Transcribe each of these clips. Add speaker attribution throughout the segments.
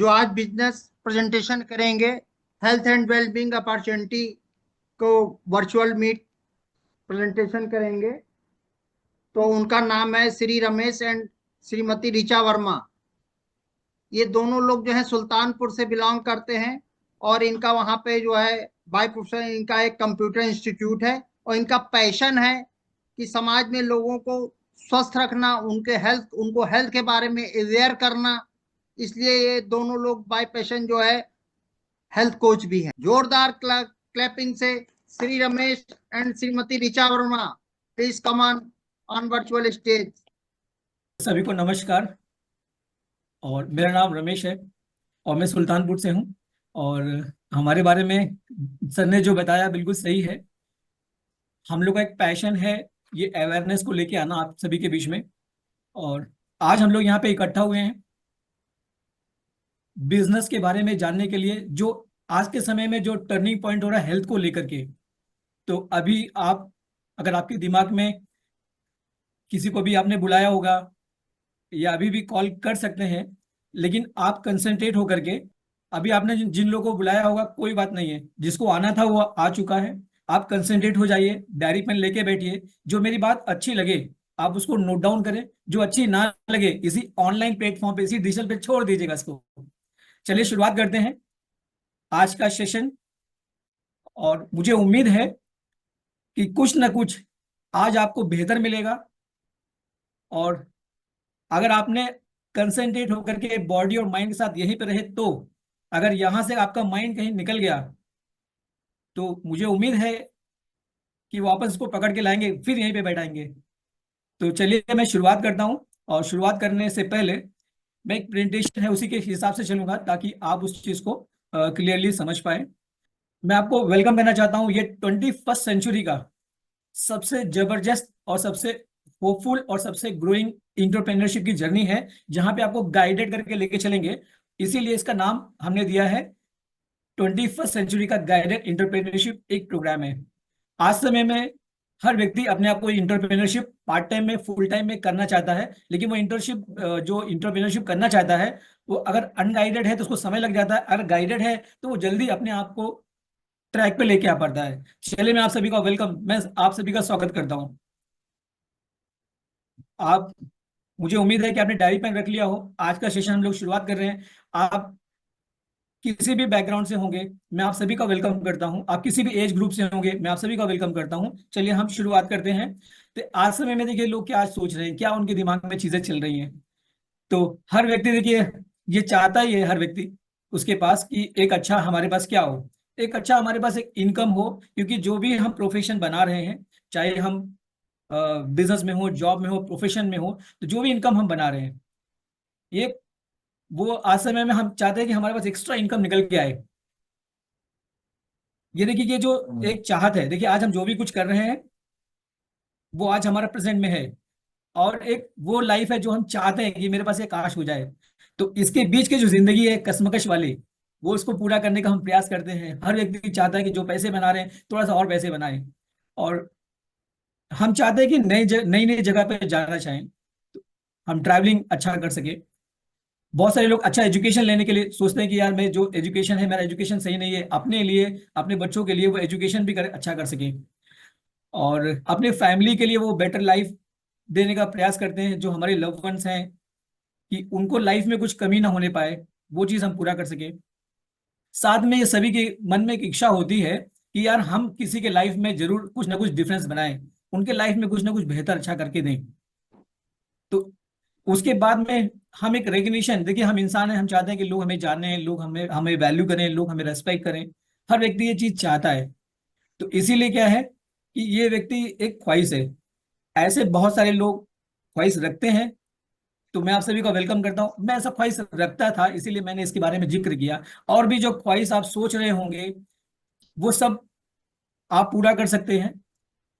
Speaker 1: जो आज business presentation करेंगे हेल्थ एंड वेलबींग अपॉर्चुनिटी को वर्चुअल मीट प्रेजेंटेशन करेंगे। तो उनका नाम है श्री रमेश एंड श्रीमती ऋचा वर्मा। ये दोनों लोग जो है सुल्तानपुर से बिलोंग करते हैं और इनका वहाँ पे जो है बाय प्रोफेशन इनका एक कंप्यूटर इंस्टीट्यूट है और इनका पैशन है कि समाज में लोगों को स्वस्थ रखना, उनको हेल्थ के बारे में अवेयर करना। इसलिए ये दोनों लोग बाय पैशन जो है हेल्थ कोच भी हैं। जोरदार क्लैपिंग से Shri Ramesh and Shrimati Richa Verma please come on virtual stage.
Speaker 2: सभी को नमस्कार। और मेरा नाम रमेश है और मैं सुल्तानपुर से हूँ। और हमारे बारे में सर ने जो बताया बिल्कुल सही है। हम लोग का एक पैशन है ये अवेयरनेस को लेके आना आप सभी के बीच में। और आज हम लोग यहाँ पे इकट्ठा हुए हैं बिजनेस के बारे में जानने के लिए, जो आज के समय में जो टर्निंग पॉइंट हो रहा है हेल्थ को लेकर के। तो अभी आप अगर आपके दिमाग में किसी को भी आपने बुलाया होगा या अभी भी कॉल कर सकते हैं, लेकिन आप कंसंट्रेट होकर के अभी आपने जिन लोगों को बुलाया होगा कोई बात नहीं है, जिसको आना था वो आ चुका है। आप कंसंट्रेट हो जाइए, डायरी पेन लेके बैठिए। जो मेरी बात अच्छी लगे आप उसको नोट डाउन करें, जो अच्छी ना लगे इसी ऑनलाइन प्लेटफॉर्म पे, इसी डिजिटल पे छोड़ दीजिएगा इसको। चलिए शुरुआत करते हैं आज का सेशन। और मुझे उम्मीद है कि कुछ ना कुछ आज आपको बेहतर मिलेगा। और अगर आपने कंसंट्रेट होकर के बॉडी और माइंड के साथ यहीं पे रहे, तो अगर यहां से आपका माइंड कहीं निकल गया तो मुझे उम्मीद है कि वापस इसको पकड़ के लाएंगे, फिर यहीं पे बैठाएंगे। तो चलिए मैं शुरुआत करता हूं। और शुरुआत करने से पहले मैं एक प्रेजेंटेशन है उसी के हिसाब से चलूंगा ताकि आप उस चीज को क्लियरली समझ पाए। मैं आपको वेलकम करना चाहता हूं ये 21st सेंचुरी का सबसे जबरदस्त और सबसे होपफुल और सबसे ग्रोइंग इंटरप्रेन्योरशिप की जर्नी है, जहां पे आपको गाइडेड करके लेके चलेंगे। इसीलिए इसका नाम हमने दिया है 21st सेंचुरी का गाइडेड इंटरप्रेन्योरशिप। एक प्रोग्राम है। आज समय में हर व्यक्ति अपने आप को इंटरप्रेन्योरशिप पार्ट टाइम में फुल टाइम में करना चाहता है, लेकिन वो जो इंटरप्रेन्योरशिप करना चाहता है वो अगर अनगाइडेड है तो उसको समय लग जाता है, अगर गाइडेड है तो वो जल्दी अपने आप को ट्रैक पे लेके आ पाता है। चलिए मैं आप सभी का स्वागत करता हूँ। आप मुझे उम्मीद है कि आपने डायरी पेन रख लिया हो। आज का सेशन हम लोग शुरुआत कर रहे हैं। आप किसी भी बैकग्राउंड से होंगे मैं आप सभी का वेलकम करता हूं। आप किसी भी एज ग्रुप से होंगे मैं आप सभी का वेलकम करता हूं। चलिए हम शुरुआत करते हैं। तो आज समय में देखिए लोग क्या सोच रहे हैं, क्या उनके दिमाग में चीजें चल रही हैं। तो हर व्यक्ति देखिए ये चाहता ही है, हर व्यक्ति उसके पास कि एक अच्छा हमारे पास क्या हो, एक अच्छा हमारे पास एक इनकम हो। क्योंकि जो भी हम प्रोफेशन बना रहे हैं, चाहे हम बिजनेस में हो, जॉब में हो, प्रोफेशन में हो, तो जो भी इनकम हम बना रहे हैं ये वो आज समय में हम चाहते हैं कि हमारे पास एक्स्ट्रा इनकम निकल के आए। ये देखिए ये जो एक चाहत है, देखिए आज हम जो भी कुछ कर रहे हैं वो आज हमारा प्रेजेंट में है। और एक वो लाइफ है जो हम चाहते हैं कि मेरे पास ये काश हो जाए। तो इसके बीच की जो जिंदगी है कश्मकश वाली, वो इसको पूरा करने का हम प्रयास करते हैं। हर व्यक्ति चाहता है कि जो पैसे बना रहे हैं थोड़ा सा और पैसे बनाए। और हम चाहते हैं कि नई नई जगह पे जाना चाहें, तो हम ट्रैवलिंग अच्छा कर सके। बहुत सारे लोग अच्छा एजुकेशन लेने के लिए सोचते हैं कि यार मैं जो एजुकेशन है मेरा एजुकेशन सही नहीं है, अपने लिए अपने बच्चों के लिए वो एजुकेशन भी अच्छा कर सके। और अपने फैमिली के लिए वो बेटर लाइफ देने का प्रयास करते हैं। जो हमारे लव वंस हैं कि उनको लाइफ में कुछ कमी ना होने पाए, वो चीज़ हम पूरा कर सके। साथ में ये सभी के मन में एक इच्छा होती है कि यार हम किसी के लाइफ में जरूर कुछ ना कुछ डिफरेंस बनाएं, उनके लाइफ में कुछ ना कुछ बेहतर अच्छा करके दें। तो उसके बाद में हम एक रिकग्निशन, देखिए हम इंसान हैं, हम चाहते हैं कि लोग हमें जाने, लोग हमें हमें वैल्यू करें, लोग हमें रेस्पेक्ट करें। हर व्यक्ति ये चीज चाहता है। तो इसीलिए क्या है कि ये व्यक्ति एक ख्वाहिश है। ऐसे बहुत सारे लोग ख्वाहिश रखते हैं। तो मैं आप सभी का वेलकम करता हूं। मैं ऐसा ख्वाहिश रखता था, इसीलिए मैंने इसके बारे में जिक्र किया। और भी जो ख्वाहिश आप सोच रहे होंगे वो सब आप पूरा कर सकते हैं।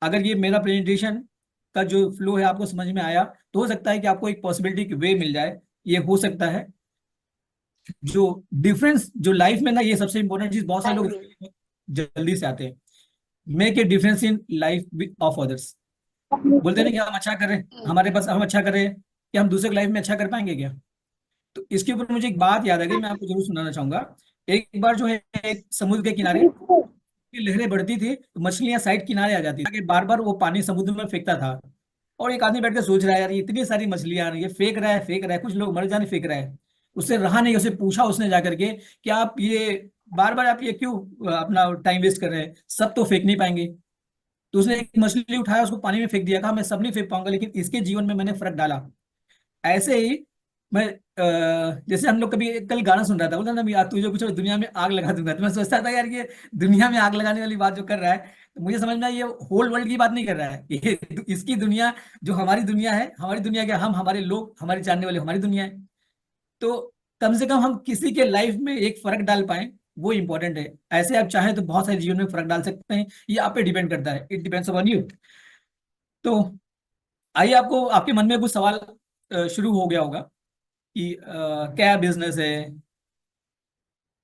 Speaker 2: अगर ये मेरा प्रेजेंटेशन का जो फ्लो है आपको समझ में आया, तो हो सकता है कि आपको एक पॉसिबिलिटी की वे मिल जाए। ये हो सकता है जो डिफरेंस जो लाइफ में ना, ये सबसे इंपॉर्टेंट चीज बहुत सारे लोग जल्दी से आते हैं। Make a difference in life of others. बोलते हैं ना कि हम अच्छा कर रहे हैं, हमारे पास हम अच्छा कर रहे हैं, कि हम दूसरे की लाइफ में अच्छा कर पाएंगे क्या? तो इसके ऊपर मुझे एक बात याद आ गई, मैं आपको जरूर सुनाना चाहूंगा। एक बार जो है, एक समुद्र के किनारे की लहरें बढ़ती थी तो मछलियां साइड किनारे आ जाती थी, बार बार वो पानी समुद्र में फेंकता था। और एक आदमी बैठ के सोच रहा है, यार ये इतनी सारी मछलियां आ रही है, फेंक रहा है, कुछ लोग मर जाने फेंक रहा है। उससे रहा नहीं, उसे पूछा उसने जाकर के कि आप ये बार बार आप ये क्यों अपना टाइम वेस्ट कर रहे हैं, सब तो फेंक नहीं पाएंगे। तो उसने एक मछली उठाया, उसको पानी में फेंक दिया, कहा मैं सब नहीं फेंक पाऊंगा, लेकिन इसके जीवन में मैंने फर्क डाला। ऐसे ही मैं जैसे हम लोग कभी कल गाना सुन रहा था, बोलता ना, यार तुझे कुछ दुनिया में आग लगा दूंगा, तो मैं सोचता था यार ये दुनिया में आग लगाने वाली बात जो कर रहा है, तो मुझे समझ में आया ये होल वर्ल्ड की बात नहीं कर रहा है, ये इसकी दुनिया, जो हमारी दुनिया है, हमारी दुनिया क्या, हम हमारे लोग, हमारे जानने वाले, हमारी दुनिया है। तो कम से कम हम किसी के लाइफ में एक फर्क डाल पाए, वो इंपॉर्टेंट है। ऐसे आप चाहें तो बहुत सारे जीवन में फर्क डाल सकते हैं, ये आप पे डिपेंड करता है, इट डिपेंड्स अपॉन यू। तो आइए, आपको आपके मन में कुछ सवाल शुरू हो गया होगा कि क्या बिजनेस है,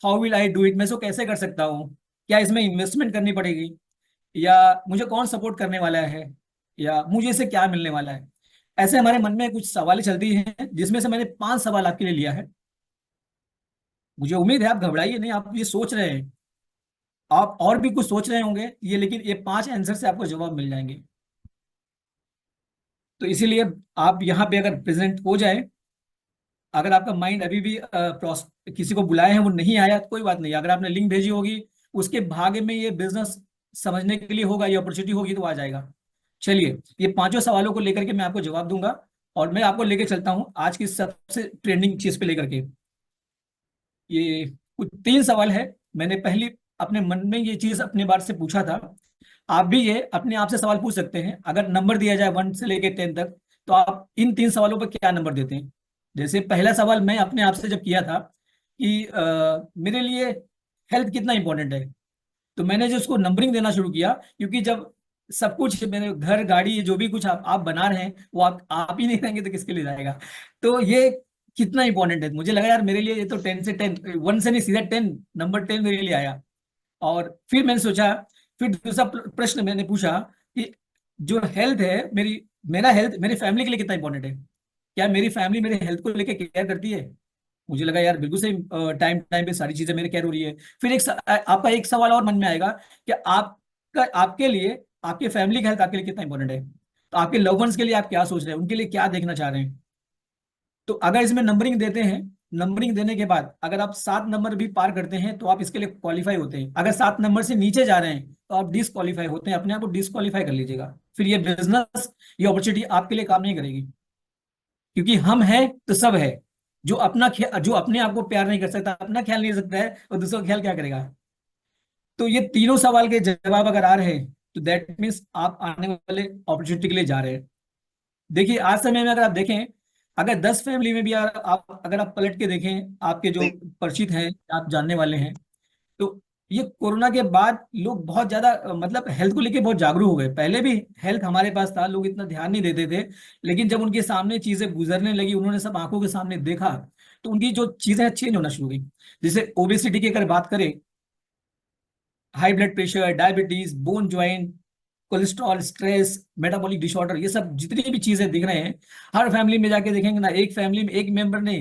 Speaker 2: how will I do it, मैं इसको कैसे कर सकता हूँ, क्या इसमें इन्वेस्टमेंट करनी पड़ेगी, या मुझे कौन सपोर्ट करने वाला है, या मुझे इससे क्या मिलने वाला है। ऐसे हमारे मन में कुछ सवाल चलती हैं, जिसमें से मैंने 5 सवाल आपके लिए लिया है। मुझे उम्मीद है आप घबराइए नहीं, आप ये सोच रहे हैं, आप और भी कुछ सोच रहे होंगे ये, लेकिन ये 5 आंसर से आपको जवाब मिल जाएंगे। तो इसीलिए आप यहाँ पे अगर प्रेजेंट हो जाए, अगर आपका माइंड अभी भी किसी को बुलाए हैं वो नहीं आया तो कोई बात नहीं, अगर आपने लिंक भेजी होगी, उसके भाग्य में ये बिजनेस समझने के लिए होगा, ये अपॉर्चुनिटी होगी तो आ जाएगा। चलिए, ये 5 सवालों को लेकर के मैं आपको जवाब दूंगा, और मैं आपको लेके चलता हूँ आज की सबसे ट्रेंडिंग चीज पे लेकर के। ये कुछ 3 सवाल है, मैंने पहली अपने मन में ये चीज अपने बारे से पूछा था। आप भी ये अपने आप से सवाल पूछ सकते हैं, अगर नंबर दिया जाए 1 से लेकर 10 तक, तो आप इन 3 सवालों पर क्या नंबर देते हैं। जैसे पहला सवाल मैं अपने आप से जब किया था कि मेरे लिए हेल्थ कितना इंपॉर्टेंट है, तो मैंने जो उसको नंबरिंग देना शुरू किया, क्योंकि जब सब कुछ मेरे घर गाड़ी जो भी कुछ आप बना रहे हैं वो आप ही नहीं रहेंगे तो किसके लिए जाएगा। तो ये कितना इंपॉर्टेंट है, मुझे लगा यार मेरे लिए ये तो 10 से 10, 1 से नहीं, सीधा 10, नंबर 10 मेरे लिए आया। और फिर मैंने सोचा, फिर दूसरा प्रश्न मैंने पूछा कि जो हेल्थ है मेरी, मेरा हेल्थ मेरी फैमिली के लिए कितना इंपॉर्टेंट है, क्या मेरी फैमिली मेरे हेल्थ को लेकर केयर करती है। मुझे लगा यार बिल्कुल सही, टाइम टाइम पे सारी चीजें मेरे केयर हो रही है। फिर आपका एक सवाल और मन में आएगा कि आपका, आपके लिए, आपके फैमिली का हेल्थ आपके लिए कितना इंपॉर्टेंट है, तो आपके लव वंस के लिए आप क्या सोच रहे हैं, उनके लिए क्या देखना चाह रहे हैं। तो अगर इसमें नंबरिंग देते हैं, नंबरिंग देने के बाद अगर आप 7 नंबर भी पार करते हैं तो आप इसके लिए क्वालिफाई होते हैं, अगर 7 नंबर से नीचे जा रहे हैं तो आप डिसक्वालीफाई होते हैं, अपने आप को डिसक्वालीफाई कर लीजिएगा। फिर ये बिजनेस, ये अपॉर्चुनिटी आपके लिए काम नहीं करेगी, क्योंकि हम हैं तो सब है। जो अपने आप को प्यार नहीं कर सकता, अपना ख्याल नहीं रख सकता है, और दूसरों का ख्याल क्या करेगा। तो ये तीनों सवाल के जवाब अगर आ रहे हैं, तो दैट मीन्स आप आने वाले अपॉर्चुनिटी के लिए जा रहे हैं। देखिए, आज समय में अगर आप देखें, अगर 10 फैमिली में भी आप अगर आप पलट के देखें, आपके जो परिचित हैं, आप जानने वाले हैं, तो ये कोरोना के बाद लोग बहुत ज्यादा मतलब हेल्थ को लेके बहुत जागरूक हो गए। पहले भी हेल्थ हमारे पास था, लोग इतना ध्यान नहीं देते थे, लेकिन जब उनके सामने चीजें गुजरने लगी, उन्होंने सब आंखों के सामने देखा, तो उनकी जो चीजें चेंज होना शुरू हो गई। जैसे ओबेसिटी की अगर बात करें, high blood pressure, diabetes, bone joint, cholesterol, stress, metabolic disorder, ये सब जितनी भी चीजें दिख रहे हैं, हर फैमिली में जाके देखेंगे ना, एक फैमिली में एक मेंबर ने,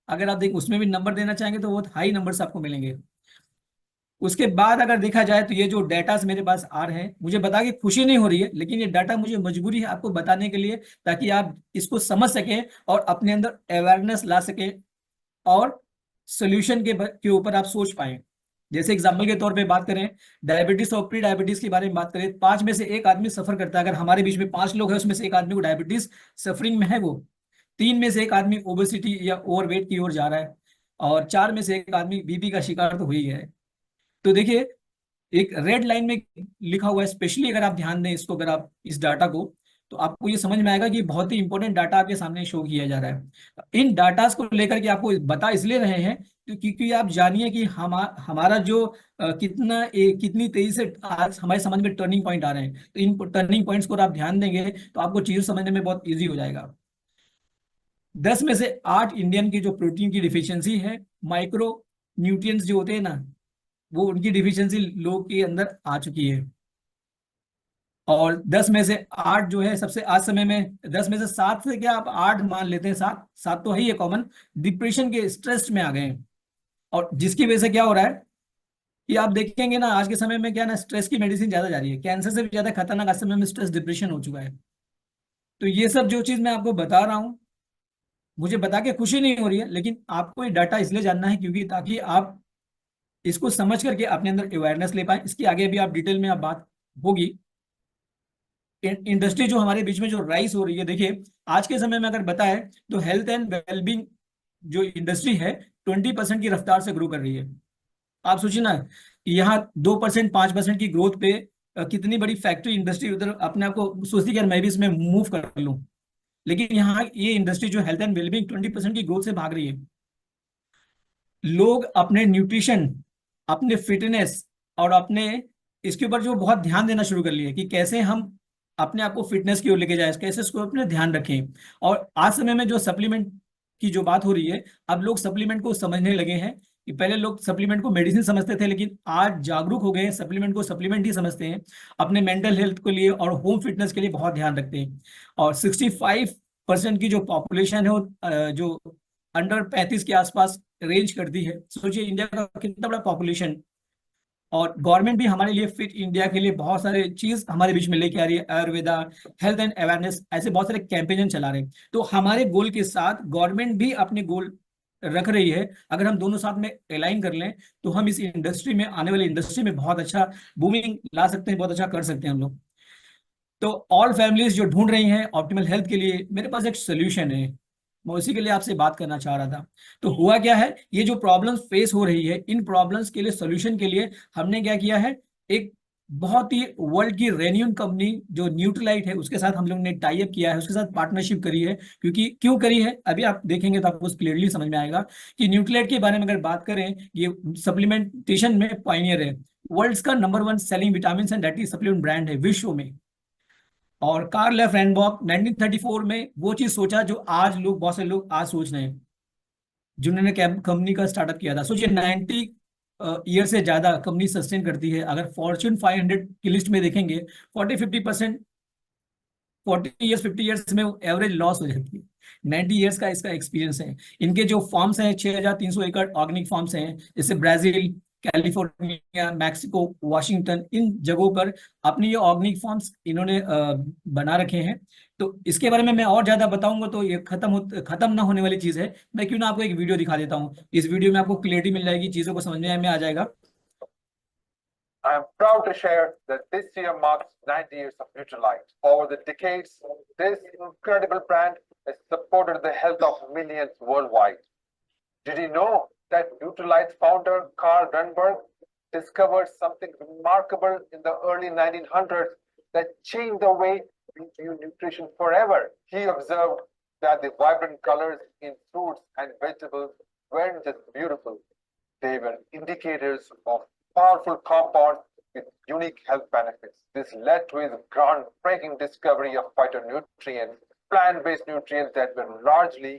Speaker 2: अगर आप देख उसमें भी नंबर देना चाहेंगे तो बहुत हाई नंबर्स आपको मिलेंगे। उसके बाद अगर देखा जाए तो ये जो डाटा मेरे पास आ रहे हैं, मुझे बता के खुशी नहीं हो रही है, लेकिन ये डाटा मुझे मजबूरी है आपको बताने के लिए, ताकि आप इसको समझ सकें और अपने अंदर अवेयरनेस ला सकें, और सोल्यूशन के ऊपर आप सोच पाए। जैसे एग्जाम्पल के तौर पे बात करें, डायबिटीज और प्री डायबिटीज के बारे में बात करें, 5 में से 1 आदमी सफर करता है। अगर हमारे बीच में 5 लोग हैं, उसमें से एक आदमी को डायबिटीज सफरिंग में है, वो 3 में से 1 आदमी ओबेसिटी या ओवरवेट की ओर जा रहा है, और 4 में से 1 आदमी बीपी का शिकार तो हो ही है। तो देखिए, एक रेड लाइन में लिखा हुआ है, स्पेशली अगर आप ध्यान दें इसको, अगर आप इस डाटा को, तो आपको ये समझ में आएगा कि बहुत ही इंपॉर्टेंट डाटा आपके सामने शो किया जा रहा है। इन डाटा को लेकर के आपको बता इसलिए रहे हैं क्योंकि आप जानिए कि हमारा जो कितनी तेजी से आज हमारे समझ में टर्निंग पॉइंट आ रहे हैं। तो इन टर्निंग पॉइंट्स को अगर आप ध्यान देंगे तो आपको चीजें समझने में बहुत ईजी हो जाएगा। 10 में से 8 इंडियन की जो प्रोटीन की डिफिशियंसी है, माइक्रो न्यूट्रिएंट्स जो होते हैं ना, वो उनकी डिफिशियंसी लोग के अंदर आ चुकी है। और 10 में से 8 जो है सबसे आज समय में, 10 में से 7 से क्या आप 8 मान लेते हैं, 7 7 तो है ही है कॉमन, डिप्रेशन के स्ट्रेस में आ गए हैं। और जिसकी वजह से क्या हो रहा है कि आप देखेंगे ना आज के समय में क्या ना, स्ट्रेस की मेडिसिन ज्यादा जा रही है, कैंसर से भी ज्यादा खतरनाक आज समय में स्ट्रेस डिप्रेशन हो चुका है। तो ये सब जो चीज मैं आपको बता रहा हूँ, मुझे बता के खुशी नहीं हो रही है, लेकिन आपको ये डाटा इसलिए जानना है क्योंकि ताकि आप इसको समझ करके अपने अंदर अवेयरनेस ले पाए। इसकी आगे भी आप डिटेल में आप बात होगी। इंडस्ट्री जो हमारे बीच में जो राइज हो रही है, देखिए आज के समय में अगर बताएं तो हेल्थ एंड वेलबींग जो इंडस्ट्री है 20% की रफ्तार से ग्रो कर रही है। आप सोचिए ना, यहाँ 2% 5% की ग्रोथ पे कितनी बड़ी फैक्ट्री इंडस्ट्री उधर अपने आप को सोचती है कि यार मैं भी इसमें मूव कर लूं। लेकिन यहाँ ये इंडस्ट्री जो हेल्थ एंड वेलबींग 20% की ग्रोथ से भाग रही है। लोग अपने न्यूट्रिशन, अपने फिटनेस और अपने इसके ऊपर जो बहुत ध्यान देना शुरू कर लिए कि कैसे हम अपने आप को फिटनेस की ओर लेके जाए, कैसे इसको अपने ध्यान रखें। और आज समय में जो सप्लीमेंट की जो बात हो रही है, अब लोग सप्लीमेंट को समझने लगे हैं कि पहले लोग सप्लीमेंट को मेडिसिन समझते थे, लेकिन आज जागरूक हो गए हैं, सप्लीमेंट को सप्लीमेंट ही समझते हैं। अपने मेंटल हेल्थ के लिए और होम फिटनेस के लिए बहुत ध्यान रखते हैं। और 65% की जो पॉपुलेशन है वो जो अंडर 35 के आसपास रेंज करती है। सोचिए इंडिया का कितना बड़ा पॉपुलेशन। और गवर्नमेंट भी हमारे लिए फिट इंडिया के लिए बहुत सारे चीज हमारे बीच में लेके आ रही है, आयुर्वेदा, हेल्थ एंड अवेयरनेस, ऐसे बहुत सारे कैंपेन चला रहे हैं। तो हमारे गोल के साथ गवर्नमेंट भी अपने गोल रख रही है। अगर हम दोनों साथ में अलाइन कर लें तो हम इस इंडस्ट्री में, आने वाली इंडस्ट्री में बहुत अच्छा बूमिंग ला सकते हैं, बहुत अच्छा कर सकते हैं हम लोग। तो ऑल फैमिलीज जो ढूंढ रही हैं ऑप्टिमल हेल्थ के लिए, मेरे पास एक सोल्यूशन है। मैं उसी के लिए आपसे बात करना चाह रहा था। तो हुआ क्या है, ये जो प्रॉब्लम्स फेस हो रही है, इन प्रॉब्लम्स के लिए सोल्यूशन के लिए हमने क्या किया है, एक बहुत ही वर्ल्ड की रेन्यून कंपनी जो न्यूट्रीलाइट है उसके साथ हम लोग ने टाई अप किया है, उसके साथ पार्टनरशिप करी है। क्योंकि क्यों करी है अभी आप देखेंगे तो आपको क्लियरली समझ में आएगा कि न्यूट्रीलाइट के बारे में अगर बात करें, ये सप्लीमेंटेशन में पायनियर है। वर्ल्ड का number 1 selling vitamin and dietary supplement brand है विश्व में। और कार्ल एफ रैनबॉक 1934 में वो चीज सोचा जो आज लोग, बहुत से लोग आज सोच रहे हैं, जिन्होंने कंपनी का स्टार्टअप किया था। सोचिए 90 ईयर से ज्यादा कंपनी सस्टेन करती है। अगर फॉर्च्यून 500 की लिस्ट में देखेंगे 40-50%, 40 ईयर्स 50 ईयर्स में एवरेज लॉस हो जाती है। 90 ईयर्स का इसका एक्सपीरियंस है। इनके जो फार्म्स हैं 6300 एकड़ ऑर्गेनिक फार्म्स हैं, जैसे ब्राजील, कैलिफोर्निया, मैक्सिको, वाशिंगटन, इन जगहों पर अपनी ये ऑर्गेनिक फार्म्स इन्होंने बना रखे हैं। तो इसके बारे में मैं और ज्यादा बताऊंगा तो ये खत्म ना होने वाली चीज है। मैं क्यों ना आपको एक वीडियो दिखा देता हूँ, इस वीडियो में आपको क्लियरिटी मिल जाएगी, चीजों को समझ में आ जाएगा।
Speaker 3: I am proud to share that this year marks 90 years of Nutrilite. Over the decades, this incredible brand has supported the health of millions worldwide. Did you know that Nutrilite founder Carl Runberg discovered something remarkable in the early 1900s that changed the way we view nutrition forever? He observed that the vibrant colors in fruits and vegetables weren't just beautiful, they were indicators of powerful compounds with unique health benefits. This led to his groundbreaking discovery of phytonutrients, plant-based nutrients that were largely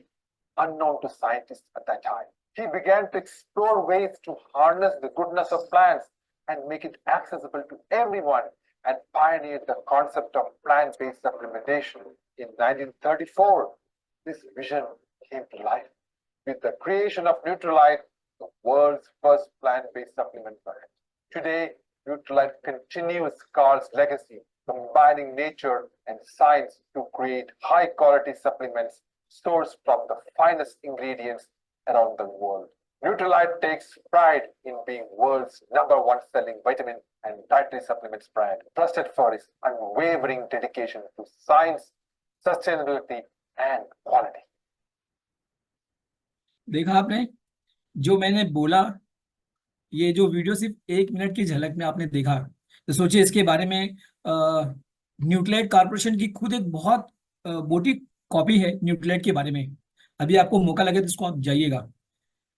Speaker 3: unknown to scientists at that time. He began to explore ways to harness the goodness of plants and make it accessible to everyone, and pioneered the concept of plant-based supplementation. In 1934, this vision came to life with the creation of Nutrilite, the world's first plant-based supplement brand. Today, Nutrilite continues Carl's legacy, combining nature and science to create high-quality supplements sourced from the finest ingredients around the world. Nutrilite takes pride in being world's #1 selling vitamin and dietary supplements brand, trusted for its unwavering dedication to science, sustainability, and quality.
Speaker 2: देखा आपने जो मैंने बोला, ये जो video सिर्फ 1 minute की झलक में आपने देखा, तो सोचिए इसके बारे में न्यूक्लियड कॉर्पोरेशन की खुद एक बहुत मोटी कॉपी है न्यूक्लियड के बारे में। अभी आपको मौका लगे तो इसको आप जाइएगा।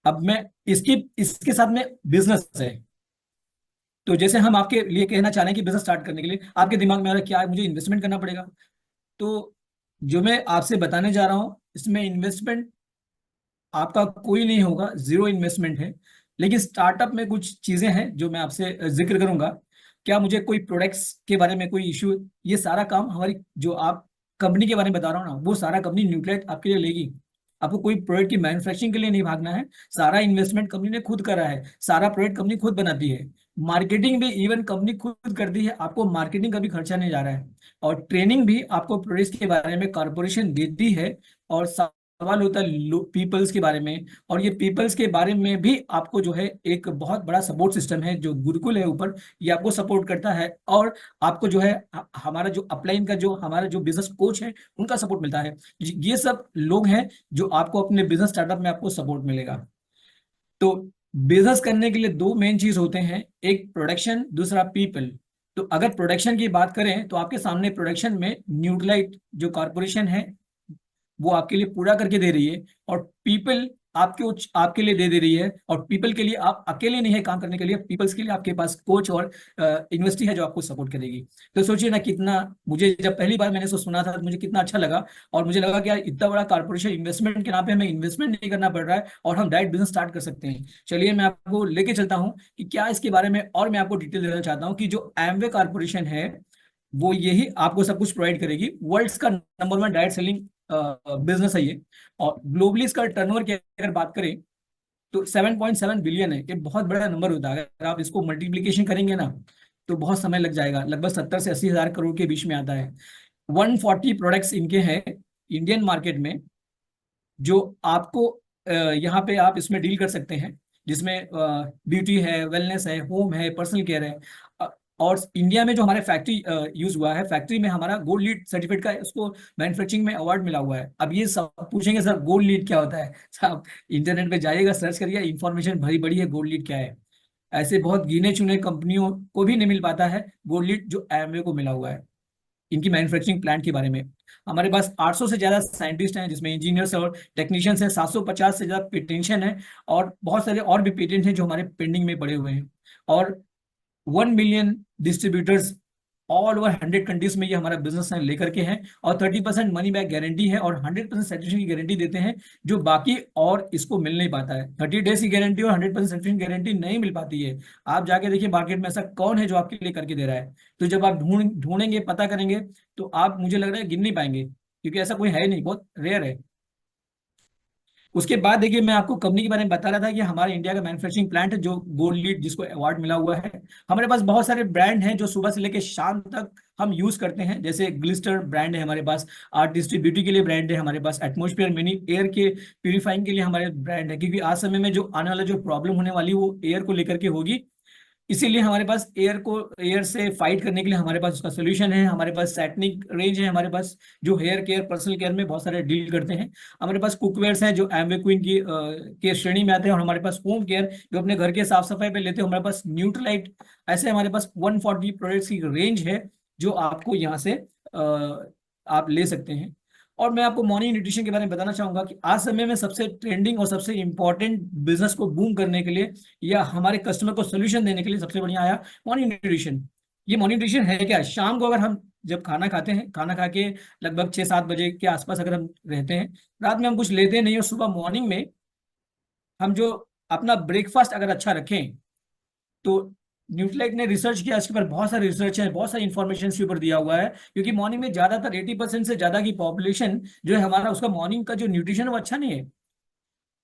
Speaker 2: अब मैं इसके साथ में बिजनेस है, तो जैसे हम आपके लिए कहना चाह रहे हैं कि बिजनेस स्टार्ट करने के लिए आपके दिमाग में आ रहा है क्या है, मुझे इन्वेस्टमेंट करना पड़ेगा। तो जो मैं आपसे बताने जा रहा हूँ इसमें इन्वेस्टमेंट आपका कोई नहीं होगा, जीरो इन्वेस्टमेंट है। लेकिन स्टार्टअप में कुछ चीजें हैं जो मैं आपसे जिक्र करूंगा। क्या मुझे कोई प्रोडक्ट्स के बारे में कोई इश्यू, ये सारा काम हमारी, जो आप कंपनी के बारे में बता रहा हूँ ना, वो सारा कंपनी न्यूक्लियट आपके लिए लेगी। आपको कोई प्रोडक्ट की मैन्युफैक्चरिंग के लिए नहीं भागना है, सारा इन्वेस्टमेंट कंपनी ने खुद करा है, सारा प्रोडक्ट कंपनी खुद बनाती है, मार्केटिंग भी इवन कंपनी खुद करती है, आपको मार्केटिंग का भी खर्चा नहीं जा रहा है, और ट्रेनिंग भी आपको प्रोडक्ट्स के बारे में कॉर्पोरेशन देती है। और सवाल होता है पीपल्स के बारे में, और ये पीपल्स के बारे में भी आपको जो है एक बहुत बड़ा सपोर्ट सिस्टम है, जो गुरुकुल है ऊपर, ये आपको सपोर्ट करता है। और आपको जो है हमारा जो अपलाइन का जो हमारा जो बिजनेस कोच है, उनका सपोर्ट मिलता है। ये सब लोग हैं जो आपको अपने बिजनेस स्टार्टअप में आपको सपोर्ट मिलेगा। तो बिजनेस करने के लिए दो मेन चीज होते हैं, एक प्रोडक्शन, दूसरा पीपल। तो अगर प्रोडक्शन की बात करें तो आपके सामने प्रोडक्शन में न्यूट्रलाइट जो कॉर्पोरेशन है वो आपके लिए पूरा करके दे रही है, और पीपल आपके लिए दे रही है। और पीपल के लिए आप अकेले नहीं है काम करने के लिए, पीपल्स के लिए आपके पास कोच और यूनिवर्सिटी है जो आपको सपोर्ट करेगी। तो सोचिए ना कितना, मुझे जब पहली बार मैंने इसको सुना था तो मुझे कितना अच्छा लगा, और मुझे लगा कि यार इतना बड़ा कॉर्पोरेशन इन्वेस्टमेंट के नाम पे हमें इन्वेस्टमेंट नहीं करना पड़ रहा है और हम डायरेक्ट बिजनेस स्टार्ट कर सकते हैं। चलिए मैं आपको लेके चलता हूँ कि क्या इसके बारे में, और मैं आपको डिटेल देना चाहता हूँ कि जो एमवे कॉर्पोरेशन है वो यही आपको सब कुछ प्रोवाइड करेगी। वर्ल्ड का नंबर 1 डायरेक्ट सेलिंग बिजनेस है ये, और ग्लोबली इसका टर्नओवर की अगर बात करें तो 7.7 बिलियन है। ये बहुत बड़ा नंबर होता है, अगर आप इसको मल्टीप्लीकेशन करेंगे ना तो बहुत समय लग जाएगा, लगभग 70 से 80 हजार करोड़ के बीच में आता है। 140 प्रोडक्ट्स इनके हैं इंडियन मार्केट में, जो आपको यहाँ पे आप इसमें डील कर सकते हैं, जिसमें ब्यूटी है, वेलनेस है, होम है, पर्सनल केयर है। और इंडिया में जो हमारे फैक्ट्री यूज हुआ है, फैक्ट्री में हमारा गोल्ड लीड सर्टिफिकेट का उसको मैन्युफैक्चरिंग में अवार्ड मिला हुआ है। अब ये सब पूछेंगे सर गोल्ड लीड क्या होता है, आप इंटरनेट पे जाइएगा, सर्च करिए, इंफॉर्मेशन भरी बड़ी है गोल्ड लीड क्या है। ऐसे बहुत गिने चुने कंपनियों को भी नहीं मिल पाता है गोल्ड लीड जो एमवे को मिला हुआ है। इनकी मैन्युफैक्चरिंग प्लांट के बारे में हमारे पास 800 से ज्यादा साइंटिस्ट हैं, जिसमें इंजीनियर्स और टेक्नीशियंस हैं, 750 से ज्यादा पेटेंशन है, और बहुत सारे और भी पेटेंट हैं जो हमारे पेंडिंग में पड़े हुए हैं। और 1 million distributors all over 100 countries में ये हमारा बिजनेस है लेकर के हैं, और 30% मनी बैक गारंटी है, और 100% सेटिस्फेक्शन की गारंटी देते हैं, जो बाकी और इसको मिल नहीं पाता है। 30 डेज की गारंटी और 100% सेटिस्फेक्शन गारंटी नहीं मिल पाती है। आप जाके देखिए मार्केट में ऐसा कौन है जो आपके लिए करके दे रहा है। तो जब आप ढूंढेंगे, पता करेंगे, तो आप, मुझे लग रहा है, गिन नहीं पाएंगे, क्योंकि ऐसा कोई है नहीं, बहुत रेयर है। उसके बाद देखिए मैं आपको कंपनी के बारे में बता रहा था कि हमारे इंडिया का मैन्युफैक्चरिंग प्लांट है जो गोल्ड लीड, जिसको अवार्ड मिला हुआ है। हमारे पास बहुत सारे ब्रांड हैं जो सुबह से लेकर शाम तक हम यूज करते हैं, जैसे ग्लिस्टर ब्रांड है हमारे पास, आर्टिस्ट्री ब्यूटी के लिए ब्रांड है हमारे पास, एटमोस्फेयर मिनी एयर के प्यूरिफाइंग के लिए हमारे ब्रांड है, क्योंकि आज समय में जो आने वाला जो प्रॉब्लम होने वाली वो एयर को लेकर के होगी, इसीलिए हमारे पास एयर से फाइट करने के लिए हमारे पास उसका सोल्यूशन है। हमारे पास सैटनिक रेंज है, हमारे पास जो हेयर केयर, पर्सनल केयर में बहुत सारे डील करते हैं। हमारे पास कुकवेयर्स हैं जो एमवे क्वीन की के श्रेणी में आते हैं, और हमारे पास होम केयर जो अपने घर के साफ सफाई पे लेते हैं, हमारे पास न्यूट्रलाइट। ऐसे हमारे पास 140 प्रोडक्ट्स की रेंज है जो आपको यहाँ से आप ले सकते हैं। और मैं आपको मॉर्निंग न्यूट्रिशन के बारे में बताना चाहूंगा कि आज समय में सबसे ट्रेंडिंग और सबसे इंपॉर्टेंट बिजनेस को बूम करने के लिए या हमारे कस्टमर को सोल्यूशन देने के लिए सबसे बढ़िया आया मॉर्निंग न्यूट्रिशन। ये मॉर्निंग न्यूट्रिशन है क्या? शाम को अगर हम जब खाना खाते हैं, खाना खा के लगभग 6-7 बजे के आसपास अगर हम रहते हैं, रात में हम कुछ लेते नहीं, और सुबह मॉर्निंग में हम जो अपना ब्रेकफास्ट अगर अच्छा रखें, तो न्यूट्रिलाइट ने रिसर्च किया, इसके ऊपर बहुत सारे रिसर्च है, बहुत सारी इंफॉर्मेशन इसके ऊपर दिया हुआ है, क्योंकि मॉर्निंग में ज्यादातर 80% से ज्यादा की पॉपुलेशन जो है हमारा, उसका मॉर्निंग का जो न्यूट्रिशन है वो अच्छा नहीं है।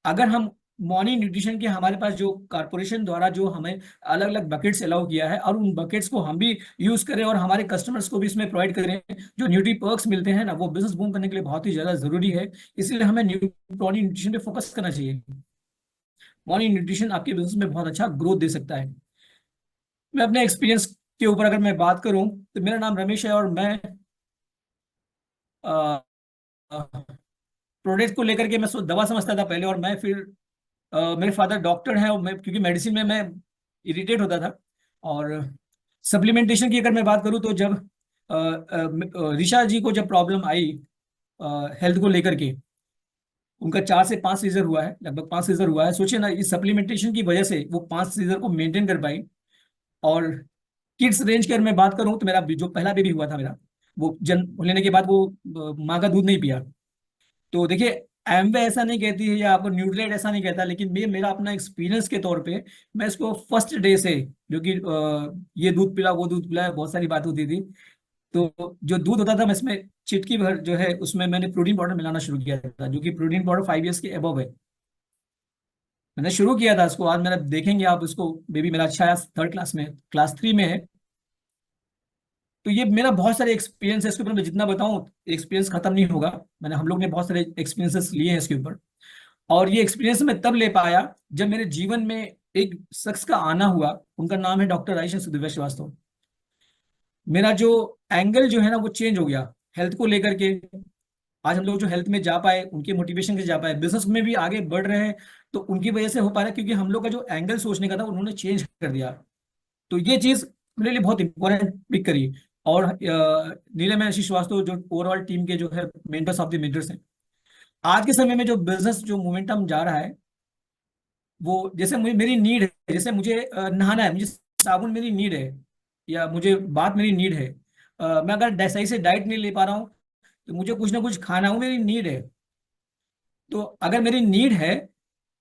Speaker 2: अगर हम मॉर्निंग न्यूट्रिशन के, हमारे पास जो कारपोरेशन द्वारा जो हमें अलग अलग बकेट्स अलाउ किया है, और उन बकेट्स को हम भी यूज करें और हमारे कस्टमर्स को भी इसमें प्रोवाइड करें, जो न्यूट्री पर्क्स मिलते हैं ना, वो बिजनेस बूम करने के लिए बहुत ही ज्यादा जरूरी है। इसलिए हमें मॉर्निंग न्यूट्रिशन पे फोकस करना चाहिए। मॉर्निंग न्यूट्रिशन आपके बिजनेस में बहुत अच्छा ग्रोथ दे सकता है। मैं अपने एक्सपीरियंस के ऊपर अगर मैं बात करूं तो मेरा नाम रमेश है, और मैं प्रोडक्ट को लेकर के मैं दवा समझता था पहले, और मैं फिर मेरे फादर डॉक्टर हैं, और मैं क्योंकि मेडिसिन में मैं इरिटेट होता था। और सप्लीमेंटेशन की अगर मैं बात करूं तो जब ऋषा जी को जब प्रॉब्लम आई हेल्थ को लेकर के, उनका 4 से 5 सीजर हुआ है, लगभग 5 सीजर हुआ है। सोचिए ना, इस सप्लीमेंटेशन की वजह से वो 5 सीजर को मेंटेन कर पाई। और किड्स रेंज की अगर मैं बात करूं तो मेरा जो पहला बेबी हुआ था मेरा, वो जन्म लेने के बाद वो माँ का दूध नहीं पिया। तो देखिए एमवे ऐसा नहीं कहती है या आपको न्यूट्रेट ऐसा नहीं कहता, लेकिन मेरा अपना एक्सपीरियंस के तौर पे मैं इसको फर्स्ट डे से, जो कि ये दूध पिला वो दूध पिला बहुत सारी बात होती थी, तो जो दूध होता था मैं इसमें चिटकी भर जो है उसमें मैंने प्रोटीन पाउडर मिलाना शुरू किया था, जो कि प्रोटीन पाउडर 5 इयर्स के अबव है। मैंने शुरू किया था इसको, आज मेरा देखेंगे आप इसको, बेबी मेरा अच्छा है, 3rd क्लास में, क्लास 3 में है। तो ये मेरा बहुत सारे एक्सपीरियंस है, इसके ऊपर मैं जितना बताऊं एक्सपीरियंस खत्म नहीं होगा। हम लोग ने बहुत सारे एक्सपीरियंसेस लिए हैं इसके ऊपर, और ये एक्सपीरियंस मैं तब ले पाया जब मेरे जीवन में एक शख्स का आना हुआ। उनका नाम है डॉक्टर आयशा सुदीव्या श्रीवास्तव। मेरा जो एंगल जो है ना वो चेंज हो गया हेल्थ को लेकर के। आज हम लोग जो हेल्थ में जा पाए, उनके मोटिवेशन से जा पाए, बिजनेस में भी आगे बढ़ रहे हैं, तो उनकी वजह से हो पा रहा है, क्योंकि हम लोग का जो एंगल सोचने का था उन्होंने चेंज कर दिया। तो ये चीज मेरे लिए बहुत इंपॉर्टेंट पिक करी। और नीलम आशीष श्रीवास्तव जो ओवरऑल टीम के जो है मेंटर्स ऑफ द मेंटर्स हैं। आज के समय में जो बिजनेस जो मोमेंटम जा रहा है, वो जैसे मेरी नीड है, जैसे मुझे नहाना है, मुझे साबुन मेरी नीड है, या मुझे बात मेरी नीड है, मैं अगर सही से डाइट नहीं ले पा रहा हूँ तो मुझे कुछ ना कुछ खाना हो, मेरी नीड है। तो अगर मेरी नीड है,